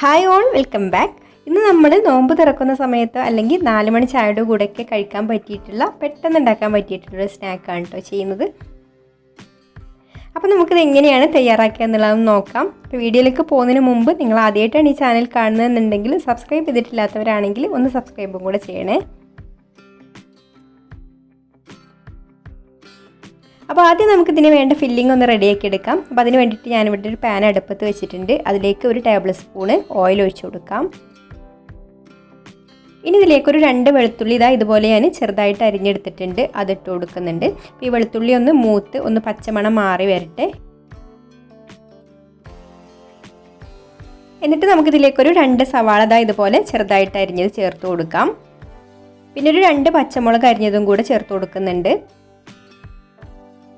Hi all, welcome back. ഇന്ന് നമ്മൾ നോമ്പ് തുറക്കുന്ന സമയത്ത് അല്ലെങ്കിൽ 4 മണി ചായയുടെ കൂടെയൊക്കെ കഴിക്കാൻ പറ്റിയിട്ടുള്ള പെട്ടെന്ന് ഉണ്ടാക്കാൻ പറ്റിയിട്ടുള്ള സ്നാക്കാണ് കേട്ടോ ചെയ്യുന്നത്. അപ്പോൾ നമുക്കിത് എങ്ങനെയാണ് തയ്യാറാക്കുക എന്നുള്ളതൊന്ന് നോക്കാം. അപ്പോൾ വീഡിയോയിലേക്ക് പോകുന്നതിന് മുമ്പ് നിങ്ങൾ ആദ്യമായിട്ടാണ് ഈ ചാനൽ കാണുന്നതെന്നുണ്ടെങ്കിൽ സബ്സ്ക്രൈബ് ചെയ്തിട്ടില്ലാത്തവരാണെങ്കിൽ ഒന്ന് സബ്സ്ക്രൈബും കൂടെ ചെയ്യണേ. അപ്പോൾ ആദ്യം നമുക്കിതിന് വേണ്ട ഫില്ലിംഗ് ഒന്ന് റെഡിയാക്കി എടുക്കാം. അപ്പോൾ അതിന് വേണ്ടിയിട്ട് ഞാനിവിടെ ഒരു പാൻ അടുപ്പത്ത് വെച്ചിട്ടുണ്ട്. അതിലേക്ക് ഒരു ടേബിൾ സ്പൂണ് ഓയിൽ ഒഴിച്ചു കൊടുക്കാം. ഇനി ഇതിലേക്കൊരു 2 വെളുത്തുള്ളി ഇതുപോലെ ഞാൻ ചെറുതായിട്ട് അരിഞ്ഞെടുത്തിട്ടുണ്ട്, അതിട്ട് കൊടുക്കുന്നുണ്ട്. അപ്പോൾ ഈ വെളുത്തുള്ളി ഒന്ന് മൂത്ത് ഒന്ന് പച്ചമണം മാറി വരട്ടെ. എന്നിട്ട് നമുക്കിതിലേക്കൊരു 2 സവാള ഇതുപോലെ ചെറുതായിട്ട് അരിഞ്ഞത് ചേർത്ത് കൊടുക്കാം. പിന്നെ ഒരു 2 പച്ചമുളക് അരിഞ്ഞതും കൂടെ ചേർത്ത് കൊടുക്കുന്നുണ്ട്.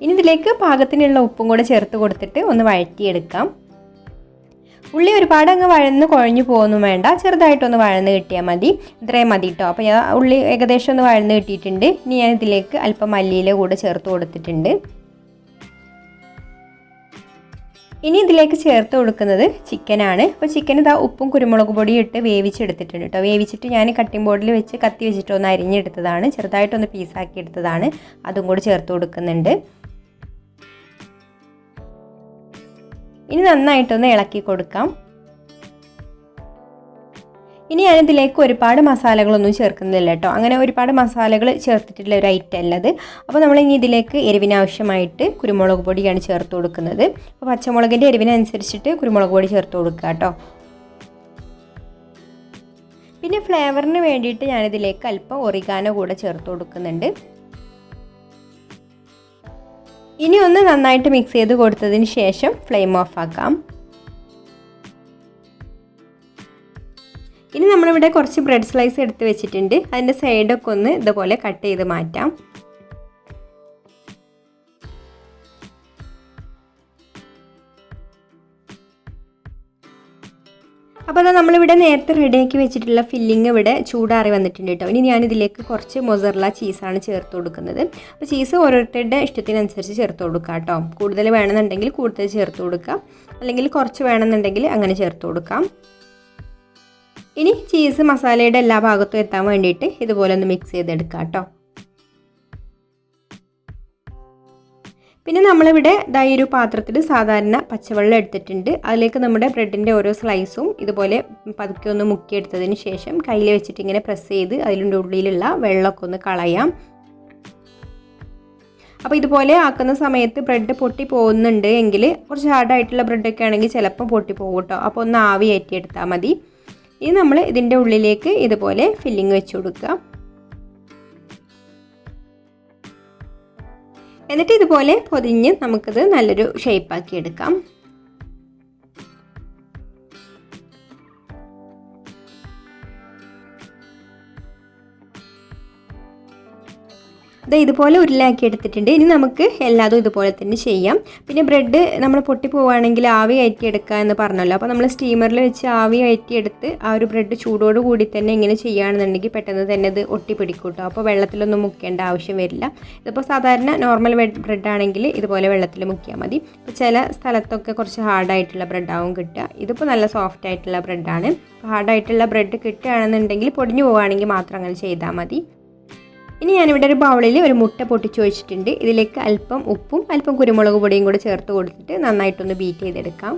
ഇനി ഇതിലേക്ക് പാകത്തിനുള്ള ഉപ്പും കൂടെ ചേർത്ത് കൊടുത്തിട്ട് ഒന്ന് വഴറ്റിയെടുക്കാം. ഉള്ളി ഒരുപാട് അങ്ങ് വഴന്ന് കുഴഞ്ഞു പോകുന്നു വേണ്ട, ചെറുതായിട്ടൊന്ന് വഴന്ന് കിട്ടിയാൽ മതി. ഇത്രയും മതി കേട്ടോ. അപ്പോൾ ഞാൻ ഉള്ളി ഏകദേശം ഒന്ന് വഴന്ന് കിട്ടിയിട്ടുണ്ട്. ഇനി ഞാൻ ഇതിലേക്ക് അല്പം മല്ലിയില കൂടെ ചേർത്ത് കൊടുത്തിട്ടുണ്ട്. ഇനി ഇതിലേക്ക് ചേർത്ത് കൊടുക്കുന്നത് ചിക്കനാണ്. അപ്പോൾ ചിക്കൻ ഉപ്പും കുരുമുളക് പൊടിയും ഇട്ട് വേവിച്ചെടുത്തിട്ടുണ്ട് കേട്ടോ. വേവിച്ചിട്ട് ഞാൻ കട്ടിംഗ് ബോർഡിൽ വെച്ച് കത്തി വെച്ചിട്ട് ഒന്ന് അരിഞ്ഞെടുത്തതാണ്, ചെറുതായിട്ടൊന്ന് പീസാക്കി എടുത്തതാണ്. അതും കൂടി ചേർത്ത് കൊടുക്കുന്നുണ്ട്. ഇനി നന്നായിട്ടൊന്ന് ഇളക്കി കൊടുക്കാം. ഇനി ഞാനിതിലേക്ക് ഒരുപാട് മസാലകളൊന്നും ചേർക്കുന്നില്ല കേട്ടോ. അങ്ങനെ ഒരുപാട് മസാലകൾ ചേർത്തിട്ടുള്ള ഒരു ഐറ്റം അല്ലത്. അപ്പോൾ നമ്മളിനി ഇതിലേക്ക് എരിവിനാവശ്യമായിട്ട് കുരുമുളക് പൊടിയാണ് ചേർത്ത് കൊടുക്കുന്നത്. അപ്പോൾ പച്ചമുളകിൻ്റെ എരിവിനനുസരിച്ചിട്ട് കുരുമുളക് പൊടി ചേർത്ത് കൊടുക്കുക കേട്ടോ. പിന്നെ ഫ്ലേവറിന് വേണ്ടിയിട്ട് ഞാനിതിലേക്ക് അല്പം ഒറിഗാനോ കൂടെ ചേർത്ത് കൊടുക്കുന്നുണ്ട്. ഇനി ഒന്ന് നന്നായിട്ട് മിക്സ് ചെയ്ത് കൊടുത്തതിന് ശേഷം ഫ്ലെയിം ഓഫ് ആക്കാം. ഇനി നമ്മളിവിടെ കുറച്ച് ബ്രെഡ് സ്ലൈസ് എടുത്ത് വെച്ചിട്ടുണ്ട്. അതിൻ്റെ സൈഡൊക്കെ ഒന്ന് ഇതുപോലെ കട്ട് ചെയ്ത് മാറ്റാം. അപ്പോൾ അത് നമ്മളിവിടെ നേരത്തെ റെഡിയാക്കി വെച്ചിട്ടുള്ള ഫില്ലിങ് ഇവിടെ ചൂടാറി വന്നിട്ടുണ്ട് കേട്ടോ. ഇനി ഞാനിതിലേക്ക് കുറച്ച് മൊസറല്ല ചീസാണ് ചേർത്ത് കൊടുക്കുന്നത്. അപ്പോൾ ചീസ് ഓരോരുത്തരുടെ ഇഷ്ടത്തിനനുസരിച്ച് ചേർത്ത് കൊടുക്കുക കേട്ടോ. കൂടുതൽ വേണമെന്നുണ്ടെങ്കിൽ കൂടുതൽ ചേർത്ത് കൊടുക്കുക, അല്ലെങ്കിൽ കുറച്ച് വേണമെന്നുണ്ടെങ്കിൽ അങ്ങനെ ചേർത്ത് കൊടുക്കാം. ഇനി ചീസ് മസാലയുടെ എല്ലാ ഭാഗത്തും എത്താൻ വേണ്ടിയിട്ട് ഇതുപോലെ ഒന്ന് മിക്സ് ചെയ്തെടുക്കാം കേട്ടോ. പിന്നെ നമ്മളിവിടെ ഈ ഒരു പാത്രത്തിൽ സാധാരണ പച്ചവെള്ളം എടുത്തിട്ടുണ്ട്. അതിലേക്ക് നമ്മുടെ ബ്രെഡിൻ്റെ ഓരോ സ്ലൈസും ഇതുപോലെ പതുക്കെ ഒന്ന് മുക്കിയെടുത്തതിന് ശേഷം കയ്യിൽ വെച്ചിട്ട് ഇങ്ങനെ പ്രസ് ചെയ്ത് അതിൻ്റെ ഉള്ളിലുള്ള വെള്ളമൊക്കെ ഒന്ന് കളയാം. അപ്പോൾ ഇതുപോലെ ആക്കുന്ന സമയത്ത് ബ്രെഡ് പൊട്ടി പോകുന്നുണ്ട് എങ്കിൽ, കുറച്ച് ഹാർഡായിട്ടുള്ള ബ്രെഡൊക്കെ ആണെങ്കിൽ ചിലപ്പോൾ പൊട്ടി പോകും കേട്ടോ. അപ്പോൾ ഒന്ന് ആവി കയറ്റിയെടുത്താൽ മതി. ഇനി നമ്മൾ ഇതിൻ്റെ ഉള്ളിലേക്ക് ഇതുപോലെ ഫില്ലിങ് വെച്ച് കൊടുക്കുക. എന്നിട്ട് ഇതുപോലെ പൊതിഞ്ഞ് നമുക്കിത് നല്ലൊരു ഷേപ്പാക്കി എടുക്കാം. ഇതുപോലെ ഉരുളാക്കി എടുത്തിട്ടുണ്ട്. ഇനി നമുക്ക് എല്ലാതും ഇതുപോലെ തന്നെ ചെയ്യാം. പിന്നെ ബ്രെഡ് നമ്മൾ പൊട്ടി പോവുകയാണെങ്കിൽ ആവി കയറ്റിയെടുക്കുക എന്ന് പറഞ്ഞല്ലോ. അപ്പോൾ നമ്മൾ സ്റ്റീമറിൽ വെച്ച് ആവി കയറ്റിയെടുത്ത് ആ ഒരു ബ്രെഡ് ചൂടോട് കൂടി തന്നെ ഇങ്ങനെ ചെയ്യുകയാണെന്നുണ്ടെങ്കിൽ പെട്ടെന്ന് തന്നെ ഇത് ഒട്ടിപ്പിടിക്കും കേട്ടോ. അപ്പോൾ വെള്ളത്തിലൊന്നും മുക്കേണ്ട ആവശ്യം വരില്ല. ഇതിപ്പോൾ സാധാരണ നോർമൽ ബ്രെഡ് ആണെങ്കിൽ ഇതുപോലെ വെള്ളത്തിൽ മുക്കിയാൽ മതി. ഇപ്പോൾ ചില സ്ഥലത്തൊക്കെ കുറച്ച് ഹാർഡായിട്ടുള്ള ബ്രെഡാവും കിട്ടുക. ഇതിപ്പോൾ നല്ല സോഫ്റ്റ് ആയിട്ടുള്ള ബ്രെഡാണ്. ഹാർഡായിട്ടുള്ള ബ്രെഡ് കിട്ടുകയാണെന്നുണ്ടെങ്കിൽ പൊടിഞ്ഞു പോവുകയാണെങ്കിൽ മാത്രം അങ്ങനെ ചെയ്താൽ മതി. ഇനി ഞാനിവിടെ ഒരു ബൗളിൽ ഒരു മുട്ട പൊട്ടിച്ച് വെച്ചിട്ടുണ്ട്. ഇതിലേക്ക് അല്പം ഉപ്പും അല്പം കുരുമുളക് പൊടിയും കൂടി ചേർത്ത് കൊടുത്തിട്ട് നന്നായിട്ടൊന്ന് ബീറ്റ് ചെയ്തെടുക്കാം.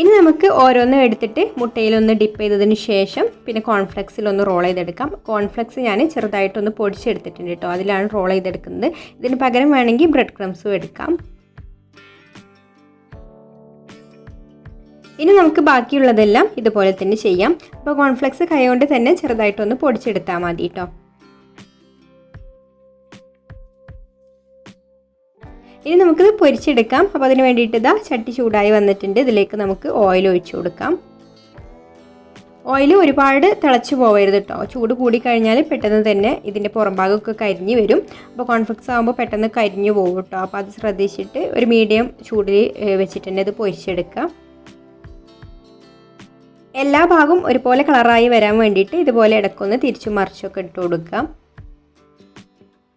ഇനി നമുക്ക് ഓരോന്നും എടുത്തിട്ട് മുട്ടയിലൊന്ന് ഡിപ്പ് ചെയ്തതിന് ശേഷം പിന്നെ കോൺഫ്ലെക്സിലൊന്ന് റോൾ ചെയ്തെടുക്കാം. കോൺഫ്ലെക്സ് ഞാൻ ചെറുതായിട്ടൊന്ന് പൊടിച്ചെടുത്തിട്ടുണ്ട് കേട്ടോ. അതിലാണ് റോൾ ചെയ്തെടുക്കുന്നത്. ഇതിന് പകരം വേണമെങ്കിൽ ബ്രെഡ് ക്രംസും എടുക്കാം. ഇനി നമുക്ക് ബാക്കിയുള്ളതെല്ലാം ഇതുപോലെ തന്നെ ചെയ്യാം. അപ്പോൾ കോൺഫ്ലെക്സ് കൈകൊണ്ട് തന്നെ ചെറുതായിട്ടൊന്ന് പൊടിച്ചെടുത്താൽ മതി കേട്ടോ. ഇനി നമുക്കിത് പൊരിച്ചെടുക്കാം. അപ്പോൾ അതിന് വേണ്ടിയിട്ട് ചട്ടി ചൂടായി വന്നിട്ടുണ്ട്. ഇതിലേക്ക് നമുക്ക് ഓയിൽ ഒഴിച്ചു കൊടുക്കാം. ഓയിൽ ഒരുപാട് തിളച്ച് പോകരുത് കേട്ടോ. ചൂട് കൂടിക്കഴിഞ്ഞാൽ പെട്ടെന്ന് തന്നെ ഇതിൻ്റെ പുറം ഭാഗമൊക്കെ കരിഞ്ഞ് വരും. അപ്പോൾ കോൺഫ്ലെക്സ് ആകുമ്പോൾ പെട്ടെന്ന് കരിഞ്ഞു പോകും കേട്ടോ. അപ്പോൾ അത് ശ്രദ്ധിച്ചിട്ട് ഒരു മീഡിയം ചൂടിൽ വെച്ചിട്ട് തന്നെ ഇത് പൊരിച്ചെടുക്കാം. എല്ലാ ഭാഗവും ഒരുപോലെ കളറായി വരാൻ വേണ്ടിയിട്ട് ഇതുപോലെ ഇടയ്ക്കൊന്ന് തിരിച്ചും മറിച്ചൊക്കെ ഇട്ട് കൊടുക്കാം.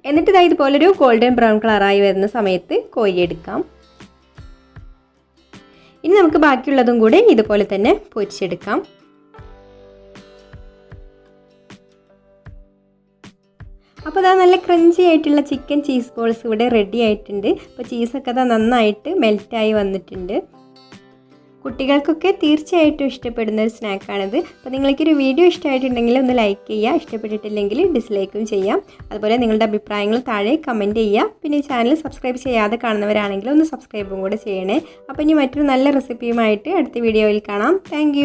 എന്നിട്ട് ഇതാ ഇതുപോലൊരു ഗോൾഡൻ ബ്രൗൺ കളറായി വരുന്ന സമയത്ത് കോരിയെടുക്കാം. ഇനി നമുക്ക് ബാക്കിയുള്ളതും കൂടെ ഇതുപോലെ തന്നെ പൊരിച്ചെടുക്കാം. അപ്പോൾ അതാ നല്ല ക്രഞ്ചി ആയിട്ടുള്ള ചിക്കൻ ചീസ് ബോൾസ് ഇവിടെ റെഡി ആയിട്ടുണ്ട്. അപ്പോൾ ചീസൊക്കെ അതാ നന്നായിട്ട് മെൽറ്റായി വന്നിട്ടുണ്ട്. കുട്ടികൾക്കൊക്കെ തീർച്ചയായിട്ടും ഇഷ്ടപ്പെടുന്ന ഒരു സ്നാക്കാണിത്. അപ്പോൾ നിങ്ങൾക്കൊരു വീഡിയോ ഇഷ്ടമായിട്ടുണ്ടെങ്കിൽ ഒന്ന് ലൈക്ക് ചെയ്യുക, ഇഷ്ടപ്പെട്ടിട്ടില്ലെങ്കിൽ ഡിസ്ലൈക്കും ചെയ്യാം. അതുപോലെ നിങ്ങളുടെ അഭിപ്രായങ്ങൾ താഴെ കമൻറ്റ് ചെയ്യുക. പിന്നെ ഈ ചാനൽ സബ്സ്ക്രൈബ് ചെയ്യാതെ കാണുന്നവരാണെങ്കിൽ ഒന്ന് സബ്സ്ക്രൈബും കൂടെ ചെയ്യണേ. അപ്പോൾ ഇനി മറ്റൊരു നല്ല റെസിപ്പിയുമായിട്ട് അടുത്ത വീഡിയോയിൽ കാണാം. താങ്ക്